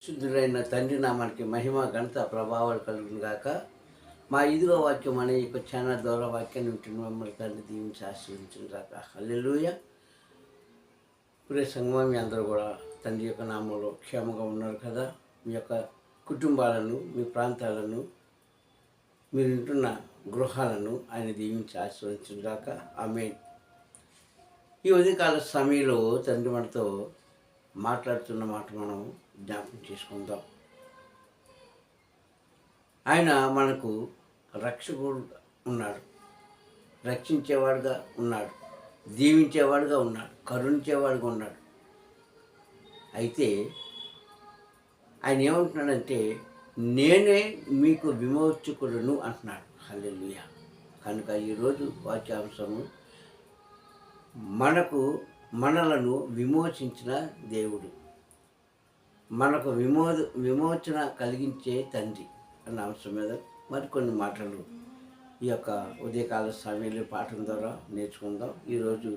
పరిశుద్ధుడైన తండ్రి నామానికి మహిమ ఘనత ప్రభావాలు కలుగును గాక. మా ఇదిగో వాక్యం అనే ఈ ఛానల్ ద్వారా వాక్యాన్ని వింటున్న మమ్మల్ని తండ్రి దీవించి ఆశీర్వదించును గాక. హల్లెలూయా. ప్రియ సంగమం, మీ అందరూ కూడా తండ్రి యొక్క నామంలో క్షేమంగా ఉన్నారు కదా. మీ యొక్క కుటుంబాలను, మీ ప్రాంతాలను, మీరు వింటున్న గృహాలను ఆయన దీవించి ఆశీర్వదించును గాక. ఆమేన్. ఈ ఉదయకాల సమయంలో తండ్రి మనతో మాట్లాడుతున్న మాట మనం జ్ఞాపకం చేసుకుందాం. ఆయన మనకు రక్షకుడు ఉన్నాడు, రక్షించేవాడుగా ఉన్నాడు, దీవించేవాడుగా ఉన్నాడు, కరుణించేవాడుగా ఉన్నాడు. అయితే ఆయన ఏమంటున్నాడంటే, నేనే మీకు విమోచకుడును అంటున్నాడు. హల్లెలూయా. కనుక ఈరోజు వాక్యాంశము మనలను విమోచించిన దేవుడు, మనకు విమోచన కలిగించే తండ్రి అన్న అంశం మీద మరికొన్ని మాటలు ఈ యొక్క ఉదయకాల సమయంలో పాఠం ద్వారా నేర్చుకుందాం. ఈరోజు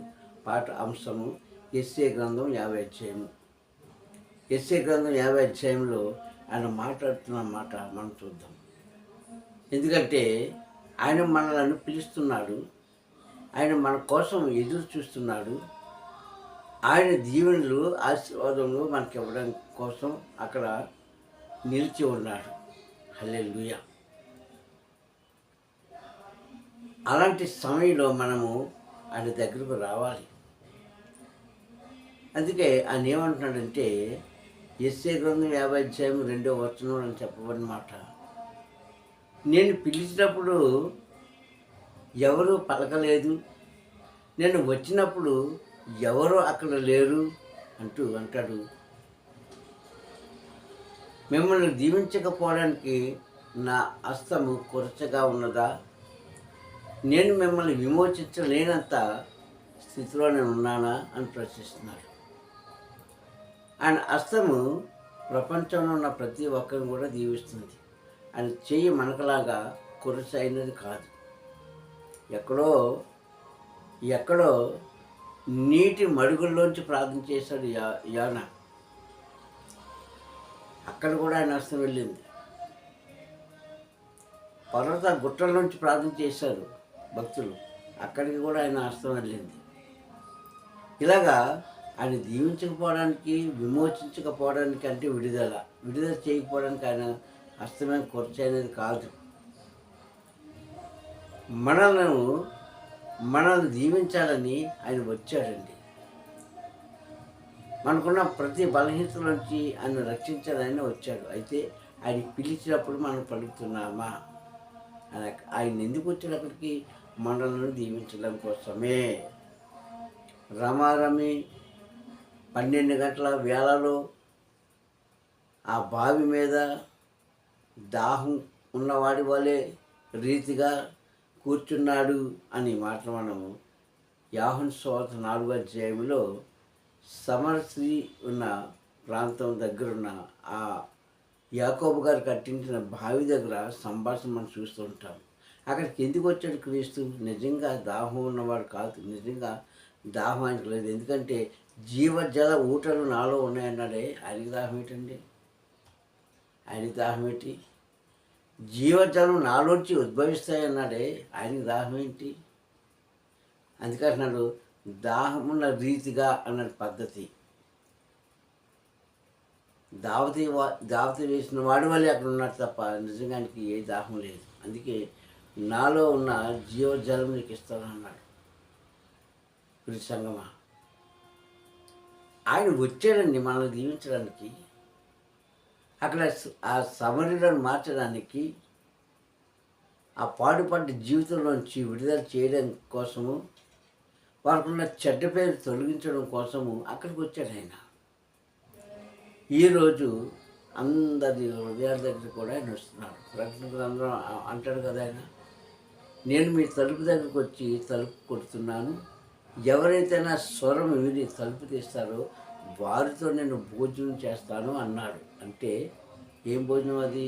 పాఠ అంశము యెషయా గ్రంథం 50 అధ్యాయము. యెషయా గ్రంథం 50 అధ్యాయంలో ఆయన మాట్లాడుతున్న మాట మనం చూద్దాం. ఎందుకంటే ఆయన మనలను పిలుస్తున్నాడు, ఆయన మన కోసం ఎదురు చూస్తున్నాడు. ఆయన దీవెనలు, ఆశీర్వాదములు మనకి ఇవ్వడం కోసం అక్కడ నిలిచి ఉన్నాడు. హల్లెలూయా. అలాంటి సమయంలో మనము ఆయన దగ్గరకు రావాలి. అందుకే ఆయన ఏమంటున్నాడంటే, యెషయా గ్రంథం 50 అధ్యాయం 2వ వచనం అని చెప్పబడిన మాట, నేను పిలిచినప్పుడు ఎవరు పలకలేదు, నేను వచ్చినప్పుడు ఎవరో అక్కడ లేరు అంటాడు. మిమ్మల్ని దీవించకపోవడానికి నా హస్తము కొరచగా ఉన్నదా? నేను మిమ్మల్ని విమోచించలేనంత స్థితిలో నేను ఉన్నానా అని ప్రశ్నిస్తున్నాడు. ఆయన హస్తము ప్రపంచంలో ఉన్న ప్రతి ఒక్కరిని కూడా దీవిస్తుంది. ఆయన చెయ్యి మనకలాగా కొరచ అయినది కాదు. ఎక్కడో నీటి మడుగుల్లోంచి ప్రార్థన చేశాడు యోనా. అక్కడ కూడా ఆయన హస్తం వెళ్ళింది. పర్వత గుట్టల్లోంచి ప్రార్థన చేశారు భక్తులు, అక్కడికి కూడా ఆయన హస్తం వెళ్ళింది. ఇలాగా ఆయన దీవించకపోవడానికి, విమోచించకపోవడానికి అంటే విడుదల చేయకపోవడానికి ఆయన హస్తమైన కొరచ అనేది కాదు. మనల్ని దీవించాలని ఆయన వచ్చాడండి. మనకున్న ప్రతి బలహీనత నుంచి ఆయన రక్షించాలని వచ్చాడు. అయితే ఆయన పిలిచినప్పుడు మనం పలుకుతున్నామా? ఆయన ఎందుకు వచ్చాడు అక్కడికి? మనల్ని దీవించడం కోసమే. రమారమి 12 గంటల వేళలో ఆ బావి మీద దాహం ఉన్నవాడి వలె రీతిగా కూర్చున్నాడు అని మాట మనము యోహాను సువార్త 4వ అధ్యాయంలో సమరస్త్రీ ఉన్న ప్రాంతం దగ్గరున్న ఆ యాకోబు గారు కట్టించిన బావి దగ్గర సంభాషణ మనం చూస్తూ ఉంటాం. అక్కడికి ఎందుకు వచ్చాడు క్రీస్తు? నిజంగా దాహం ఉన్నవాడు కాదు, నిజంగా దాహం ఆయనకు లేదు. ఎందుకంటే జీవజల ఊటలు నాలో ఉన్నాయన్నాడే. ఆయనకి దాహం ఏంటండి? ఆయనకి దాహం ఏంటి? జీవజలం నాలోంచి ఉద్భవిస్తాయన్నాడే, ఆయనకి దాహం ఏంటి? అందుకంటున్నాడు దాహమున్న రీతిగా అన్నది పద్ధతి. దావతి వేసిన వాడి వల్లే అక్కడ ఉన్నాడు తప్ప నిజంగా ఆయనకి ఏ దాహం లేదు. అందుకే నాలో ఉన్న జీవజలం నీకు ఇస్తాను అన్నాడు. ప్రియ సంగమా, ఆయన వచ్చాడండి మనల్ని దీవించడానికి, అక్కడ ఆ సమరులను మార్చడానికి, ఆ పాడుపడ్డ జీవితంలోంచి విడుదల చేయడం కోసము, వారికున్న చెడ్డ పేరు తొలగించడం కోసము అక్కడికి వచ్చాడు ఆయన. ఈరోజు అందరి హృదయాల దగ్గర కూడా ఆయన వస్తున్నాడు. ప్రకటన గ్రంథం అంటాడు కదా ఆయన, నేను మీ తలుపు దగ్గరకు వచ్చి తలుపు కొడుతున్నాను, ఎవరైతే నా స్వరం విని తలుపు తీస్తారో వారితో నేను భోజనం చేస్తాను అన్నాడు. అంటే ఏం భోజనం అది?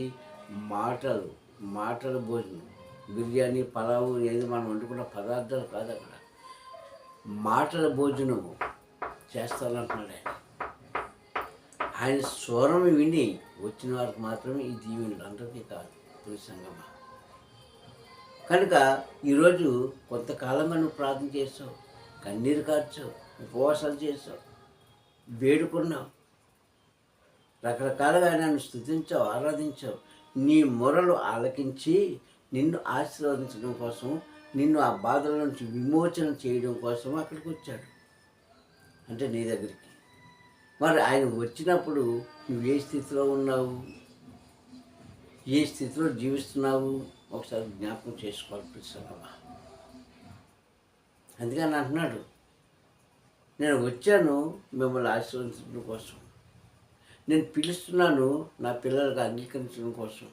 మాటల భోజనం. బిర్యానీ, పలావు ఏది మనం వండుకున్న పదార్థాలు కాదు, అక్కడ మాటల భోజనం చేస్తానంటున్నాడు ఆయన. ఆయన స్వరం విని వచ్చిన వారికి మాత్రమే ఈ దీవెనలు, అందరికీ కాదు. ప్రియ సంగమా, కనుక ఈరోజు కొంతకాలంగా నువ్వు ప్రార్థన చేస్తావు, కన్నీరు కార్చావు, ఉపవాసాలు చేసావు, వేడుకున్నావు, రకరకాలుగా ఆయనను స్తుతించావు, ఆరాధించావు. నీ మొరలు ఆలకించి నిన్ను ఆశీర్వదించడం కోసం, నిన్ను ఆ బాధల నుంచి విమోచన చేయడం కోసం అక్కడికి వచ్చాడు, అంటే నీ దగ్గరికి. మరి ఆయన వచ్చినప్పుడు నువ్వు ఏ స్థితిలో ఉన్నావు, ఏ స్థితిలో జీవిస్తున్నావు ఒకసారి జ్ఞాపకం చేసుకోవాలి ప్రసంగమా. అందుకని అంటున్నాడు, నేను వచ్చాను మిమ్మల్ని ఆశీర్వదించడం కోసం, నేను పిలుస్తున్నాను నా పిల్లలకు అంగీకరించడం కోసం.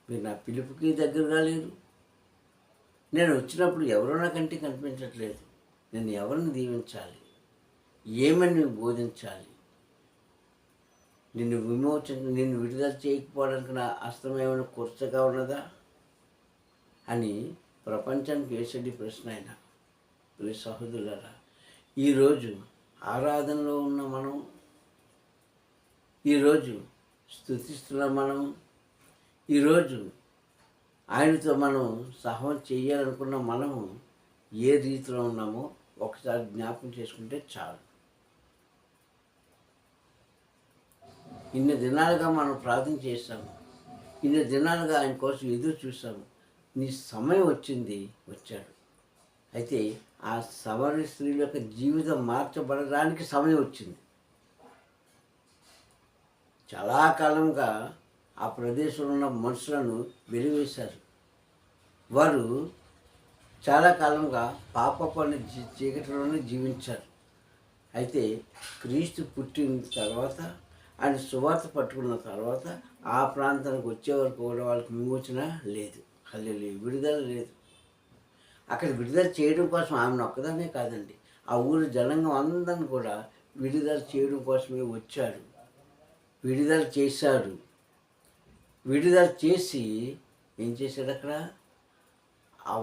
మీరు నా పిలుపుకి దగ్గరగా లేరు. నేను వచ్చినప్పుడు ఎవరో నా కంటికి కనిపించట్లేదు. నేను ఎవరిని దీవించాలి, ఏమని బోధించాలి, నిన్ను విడుదల చేయకపోవడానికి నా హస్తం ఏమైనా కొరతగా ఉన్నదా అని ప్రపంచానికి వేసేది ప్రశ్న. ఆయన ప్రియ సహోదరులారా, ఈరోజు ఆరాధనలో ఉన్న మనం, ఈరోజు స్తుతిస్తున్న మనం, ఈరోజు ఆయనతో మనం సహనం చేయాలనుకున్న మనము ఏ రీతిలో ఉన్నామో ఒకసారి జ్ఞాపకం చేసుకుంటే చాలు. ఇన్ని దినాలుగా మనం ప్రార్థన చేశాము, ఇన్ని దినాలుగా ఆయన కోసం ఎదురు చూసాము. నీ సమయం వచ్చింది, వచ్చాడు. అయితే ఆ సమరయ స్త్రీల యొక్క జీవితం మార్చబడడానికి సమయం వచ్చింది. చాలా కాలంగా ఆ ప్రదేశంలో ఉన్న మనుషులను వెలివేశారు. వారు చాలా కాలంగా పాపపు చీకటిలోనే జీవించారు. అయితే క్రీస్తు పుట్టిన తర్వాత, ఆయన సువార్త పట్టుకున్న తర్వాత ఆ ప్రాంతానికి వచ్చే వరకు కూడా వాళ్ళకి విమోచన లేదు, హల్లెలూయా, విడుదల లేదు. అక్కడ విడుదల చేయడం కోసం ఆమెను ఒక్కదానే కాదండి, ఆ ఊరి జనాంగం అందరిని కూడా విడుదల చేయడం కోసమే వచ్చాడు. విడుదల చేశాడు. విడుదల చేసి ఏం చేశాడు, అక్కడ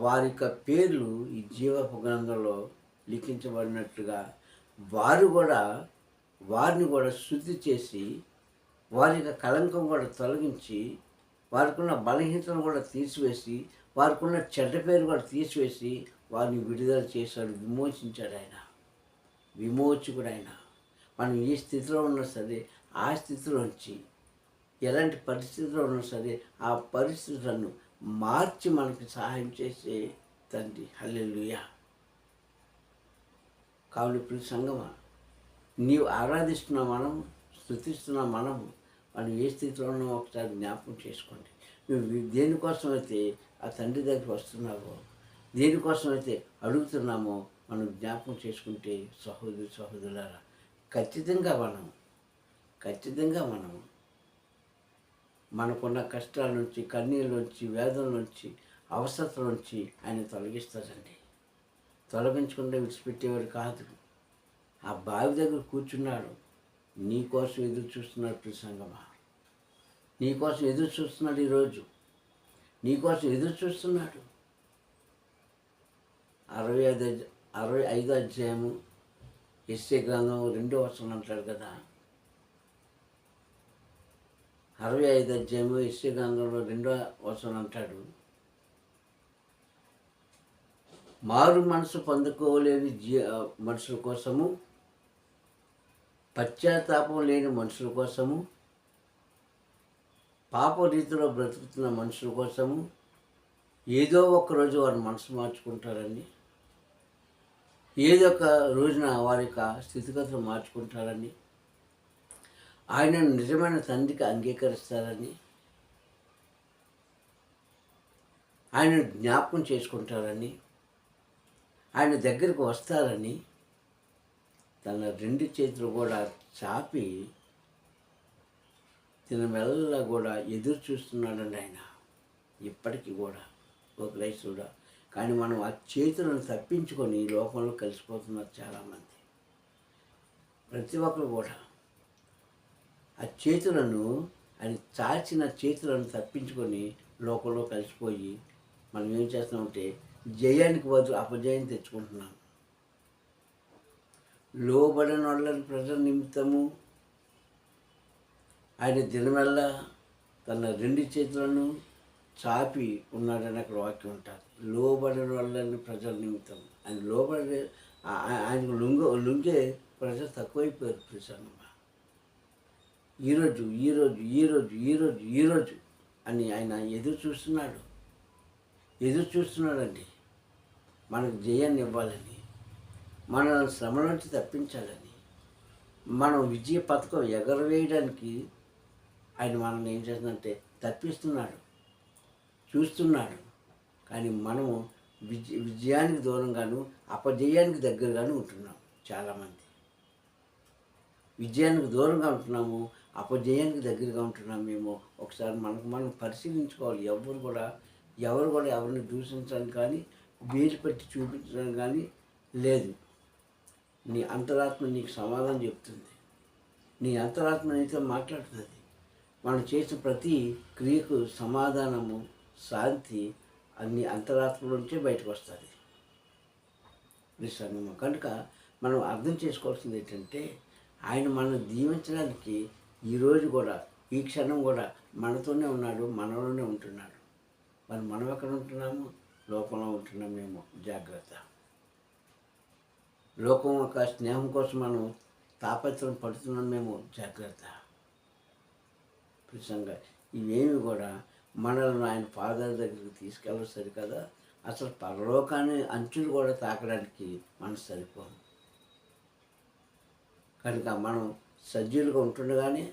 వారి యొక్క పేర్లు ఈ జీవపు గ్రంథంలో లిఖించబడినట్లుగా వారిని కూడా శుద్ధి చేసి, వారి యొక్క కళంకం కూడా తొలగించి, వారికి ఉన్న బలహీనతను కూడా తీసివేసి, వారికి ఉన్న చెడ్డ పేరు కూడా తీసివేసి వారిని విడుదల చేశాడు, విమోచించాడు. ఆయన విమోచకుడు. ఆయన మనం ఏ స్థితిలో ఉన్నా సరే ఆ స్థితిలోంచి, ఎలాంటి పరిస్థితిలో ఉన్నా సరే ఆ పరిస్థితులను మార్చి మనకి సహాయం చేసే తండ్రి, హల్లెలూయా. కావున ప్రియ సంగమా, నీవు ఆరాధిస్తున్న మనం, స్తుతిస్తున్న మనం ఏ స్థితిలో ఉన్నామో ఒకసారి జ్ఞాపకం చేసుకోండి. నువ్వు దేనికోసమైతే ఆ తండ్రి దగ్గరికి వస్తున్నావో, దేనికోసమైతే అడుగుతున్నామో మనం జ్ఞాపకం చేసుకుంటే సహోదరులారా, ఖచ్చితంగా మనం మనకున్న కష్టాల నుంచి, కన్నీళ్ళ నుంచి, వేదన నుంచి, అవసరతల నుంచి ఆయన తొలగిస్తాడండి. తొలగించకుండా విడిచిపెట్టేవాడు కాదు. ఆ బావి దగ్గర కూర్చున్నాడు, నీకోసం ఎదురు చూస్తున్నాడు. ప్రియ సంగమా, నీకోసం ఎదురు చూస్తున్నాడు. ఈరోజు నీకోసం ఎదురు చూస్తున్నాడు. 65 అధ్యాయము యెషయా గ్రంథం 2వ వచనం అంటాడు కదా. 65 అధ్యాయము యెషయా గ్రంథంలో 2వ వచనం అంటాడు, మారు మనసు పొందుకోలేని మనుషుల కోసము, పశ్చాత్తాపం లేని మనుషుల కోసము, పాప రీతిలో బ్రతుకుతున్న మనుషుల కోసము ఏదో ఒక రోజు వారు మనసు మార్చుకుంటారని, ఏదో ఒక రోజున వారి యొక్క స్థితిగతులు మార్చుకుంటారని, ఆయనను నిజమైన తండ్రికి అంగీకరిస్తారని, ఆయనను జ్ఞాపకం చేసుకుంటారని, ఆయన దగ్గరికి వస్తారని తన 2 చేతులు కూడా చాపి తినమెల్లా కూడా ఎదురు చూస్తున్నాడండి ఆయన ఇప్పటికీ కూడా, ఒక క్రైస్తవుడా. కానీ మనం ఆ చేతులను తప్పించుకొని ఈ లోకంలో కలిసిపోతున్నారు చాలామంది. ప్రతి ఒక్కరు కూడా ఆ చేతులను, ఆయన చాచిన చేతులను తప్పించుకొని లోకంలో కలిసిపోయి మనం ఏం చేస్తున్నామంటే జయానికి బదులు అపజయం తెచ్చుకుంటున్నాం. లోబడిన వాళ్ళని ప్రజల నిమిత్తము ఆయన దినమెల్లా తన రెండు చేతులను చాపి ఉన్నాడని అక్కడ వాక్యం ఉంటారు. లోబడిన వాళ్ళని ప్రజల నిమిత్తం ఆయన లోబడి ఆయనకు లొంగే ప్రజలు తక్కువైపోయారు ప్రసన్నమ్మ. ఈరోజు ఈరోజు ఈరోజు ఈరోజు ఈరోజు అని ఆయన ఎదురు చూస్తున్నాడండి. మనకు జయాన్ని ఇవ్వాలని, మన శ్రమ నుంచి తప్పించాలని, మనం విజయ పథకం ఎగరవేయడానికి ఆయన మనల్ని ఏం చేస్తుందంటే తప్పిస్తున్నాడు, చూస్తున్నాడు. కానీ మనము విజయానికి దూరంగాను అపజయానికి దగ్గరగాను ఉంటున్నాం. చాలామంది విజయానికి దూరంగా ఉంటున్నాము, అపజయానికి దగ్గరగా ఉంటున్నామేమో. ఒకసారి మనం పరిశీలించుకోవాలి. ఎవరు కూడా ఎవరిని దూషించడానికి కానీ వేలు పెట్టి చూపించడానికి కానీ లేదు. నీ అంతరాత్మ నీకు సమాధానం చెప్తుంది. నీ అంతరాత్మ నీతో మాట్లాడుతుంది. మనం చేసిన ప్రతి క్రియకు సమాధానము, శాంతి అన్ని అంతరాత్మ నుంచే బయటకు వస్తుంది నిస్సంగము. కనుక మనం అర్థం చేసుకోవాల్సింది ఏంటంటే, ఆయన మనం దీవించడానికి ఈరోజు కూడా, ఈ క్షణం కూడా మనతోనే ఉన్నాడు, మనలోనే ఉంటున్నాడు. మరి మనం ఎక్కడ ఉంటున్నాము? లోకంలో ఉంటున్నామేమో. జాగ్రత్త. లోకం యొక్క స్నేహం కోసం మనం తాపత్రం పడుతున్నామేమో. జాగ్రత్త. నిజంగా ఇవేమి కూడా మనల్ని ఆయన పాదాల దగ్గరికి తీసుకెళ్ళడం సరికదా. అసలు పరలోకాన్ని అంచులు కూడా తాకడానికి మనం సరిపోము. కనుక మనం సజ్జులుగా ఉంటుండగానే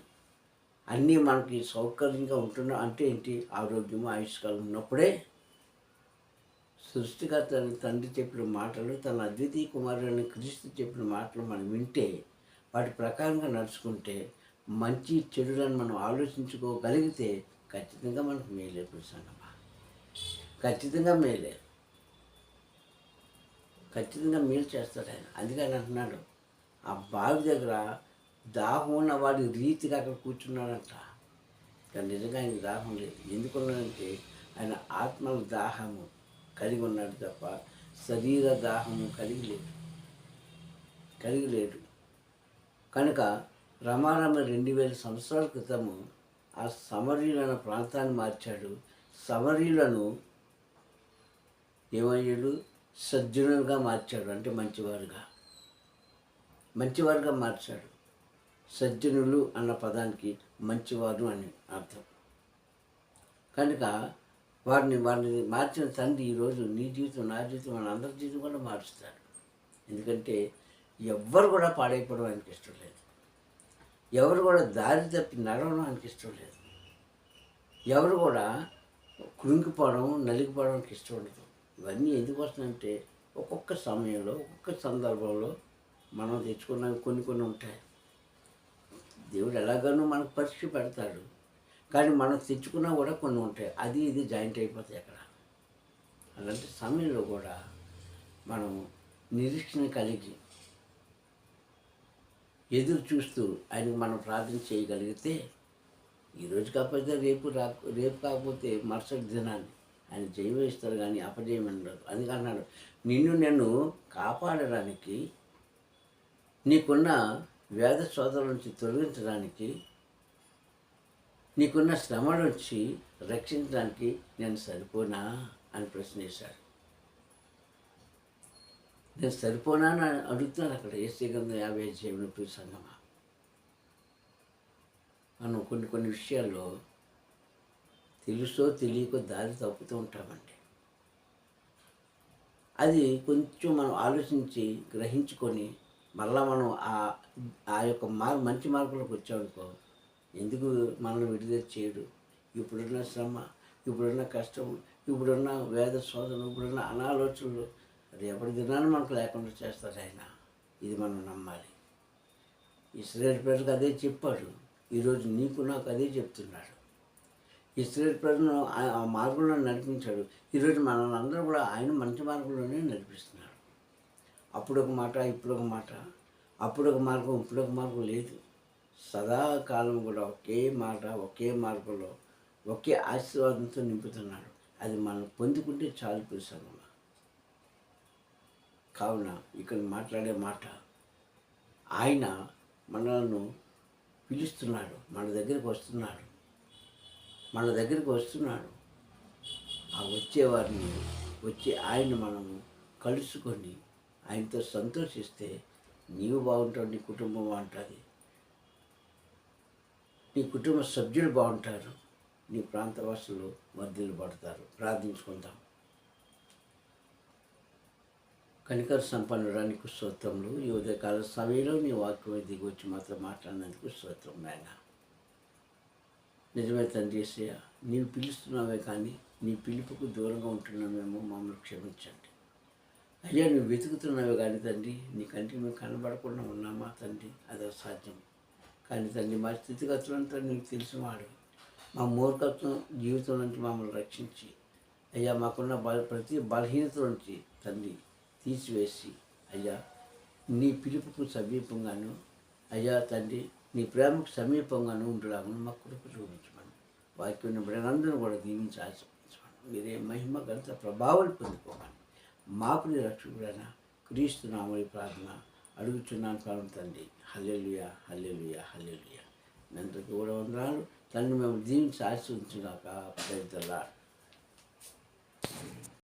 అన్నీ మనకి సౌకర్యంగా ఉంటున్నా అంటే ఏంటి? ఆరోగ్యము, ఆయుష్కాలం ఉన్నప్పుడే సృష్టికర్త తండ్రి చెప్పిన మాటలు, తన అద్వితీయ కుమారుని క్రీస్తు చెప్పిన మాటలు మనం వింటే, వాటి ప్రకారంగా నడుచుకుంటే, మంచి చెడులను మనం ఆలోచించుకోగలిగితే ఖచ్చితంగా మనకు మేలే ప్రసన్నమా. ఖచ్చితంగా మేలే. ఖచ్చితంగా మేలు చేస్తాడు ఆయన. అందుకని అంటున్నాడు, ఆ బావి దగ్గర దాహం ఉన్న వాడి రీతిగా అక్కడ కూర్చున్నాడంట. కానీ నిజంగా ఆయనకి దాహం లేదు. ఎందుకున్నాడంటే ఆయన ఆత్మల దాహము కలిగి ఉన్నాడు తప్ప శరీర దాహము కలిగి లేడు. కనుక రమారమ 2000 సంవత్సరాల క్రితము ఆ సమరీయులైన ప్రాంతాన్ని మార్చాడు. సమరీయులను ఏమయ్యాడు? సజ్జనులుగా మార్చాడు. అంటే మంచివారుగా మార్చాడు. సజ్జనులు అన్న పదానికి మంచివారు అని అర్థం. కనుక వారిని మార్చిన తండ్రి ఈరోజు నీ జీవితం, నా జీవితం, మన అందరి జీవితం కూడా మారుస్తాడు. ఎందుకంటే ఎవ్వరు కూడా పాడైపోవడం ఆయనకి ఇష్టం లేదు. ఎవరు కూడా దారి తప్పి నడవడం ఆయనకి ఇష్టం లేదు. ఎవరు కూడా కృంగిపోవడం, నలిగిపోవడానికి ఇష్టం ఉండదు. ఇవన్నీ ఎందుకు వస్తున్నాయంటే ఒక్కొక్క సమయంలో, ఒక్కొక్క సందర్భంలో మనం తెచ్చుకున్నవి కొన్ని ఉంటాయి. దేవుడు ఎలాగనో మనకు పరీక్ష పెడతాడు. కానీ మనం తెచ్చుకున్నా కూడా కొన్ని ఉంటాయి. అది ఇది జాయింట్ అయిపోతాయి అక్కడ. అలాంటి సమయంలో కూడా మనం నిరీక్షణ కలిగి ఎదురు చూస్తూ ఆయనకు మనం ప్రార్థన చేయగలిగితే, ఈరోజు కాకపోతే రేపు కాకపోతే మరుసటి దినాన్ని ఆయన జయం ఇస్తారు కానీ అపజయం ఉండదు. అందుకన్నాడు, నన్ను కాపాడడానికి, నీకున్న వేద శోధన నుంచి తొలగించడానికి, నీకున్న శ్రమ నుంచి రక్షించడానికి నేను సరిపోనా అని ప్రశ్న వేశాడు. నేను సరిపోనా అని అడుగుతున్నాను అక్కడ. యేసయ్య గ్రంథం 50 సంగమా. మనం కొన్ని విషయాల్లో తెలుసో తెలియకో దారి తప్పుతూ ఉంటామండి. అది కొంచెం మనం ఆలోచించి గ్రహించుకొని మళ్ళా మనం ఆ యొక్క మంచి మార్గంలోకి వచ్చామనుకో, ఎందుకు మనల్ని విడుదల చేయడు? ఇప్పుడున్న శ్రమ, ఇప్పుడున్న కష్టం, ఇప్పుడున్న వేద శోధన, ఇప్పుడున్న అనాలోచనలు రేపటి దినాన్ని మనకు లేకుండా చేస్తాడు ఆయన. ఇది మనం నమ్మాలి. ఇశ్రాయేలు ప్రజలకు అదే చెప్పాడు. ఈరోజు నీకు నాకు అదే చెప్తున్నాడు. ఇశ్రాయేలు ప్రజలను ఆ మార్గంలో నడిపించాడు. ఈరోజు మనల్ని అందరూ కూడా ఆయన మంచి మార్గంలోనే నడిపిస్తున్నాడు. అప్పుడొక మాట, ఇప్పుడొక మాట, అప్పుడొక మార్గం, ఇప్పుడొక మార్గం లేదు. సదాకాలం కూడా ఒకే మాట, ఒకే మార్గంలో, ఒకే ఆశీర్వాదంతో నింపుతున్నాడు. అది మనం పొందుకుంటే చాలు ప్రసన్నమా. కావున ఇక్కడ మాట్లాడే మాట, ఆయన మనలను పిలుస్తున్నాడు, మన దగ్గరికి వస్తున్నాడు, మన దగ్గరికి వస్తున్నాడు. ఆ వచ్చేవారిని వచ్చి ఆయన మనము కలుసుకొని ఆయనతో సంతోషిస్తే నీవు బాగుంటావు, నీ కుటుంబం బాగుంటుంది, నీ కుటుంబ సభ్యులు బాగుంటారు, నీ ప్రాంతవాసులు వర్ధిల్లు పడతారు. ప్రార్థించుకుందాం. కనికర సంపన్నుడానికి స్తోత్రములు. ఈ ఉదయకాల సమయంలో నీ వాక్యం దిగి వచ్చి మాతో మాట్లాడినందుకు స్తోత్రం నాయన. నిజమే తండ్రి యేసయ్య, నీవు పిలుస్తున్నావే కానీ నీ పిలుపుకు దూరంగా ఉంటున్నామేమో, మమ్మల్ని క్షమించండి అయ్యా. నువ్వు వెతుకుతున్నావే కానీ తండ్రి, నీ కంటికి మేము కనబడకుండా ఉన్నామా తండ్రి? అది అసాధ్యం. కానీ తండ్రి, మా స్థితిగతులంతా నీకు తెలిసినవాడు. మా మూర్ఖత్వం జీవితం నుంచి మమ్మల్ని రక్షించి అయ్యా, మాకున్న ప్రతి బలహీనత నుంచి తండ్రి తీసివేసి అయ్యా, నీ పిలుపుకు సమీపంగాను అయ్యా తండ్రి, నీ ప్రేమకు సమీపంగాను ఉండలాగా మా కృప చూపించమని వాక్యం బిడ్డలందరూ కూడా దీవించి ఆశీర్వదించమని మీరే మహిమ ఘనత ప్రభావాలు పొందుకోమని మాకు నీ రక్షకుడైన క్రీస్తు నామములో ప్రార్థన అడుగుచున్నాను కాలం తండ్రి. హల్లెలూయా, హల్లెలూయా, హల్లెలూయా. మెంతకు కూడా వందనాలు తండ్రి. మేము దీవించి ఆశీర్వదించుగాక. Praise the lord.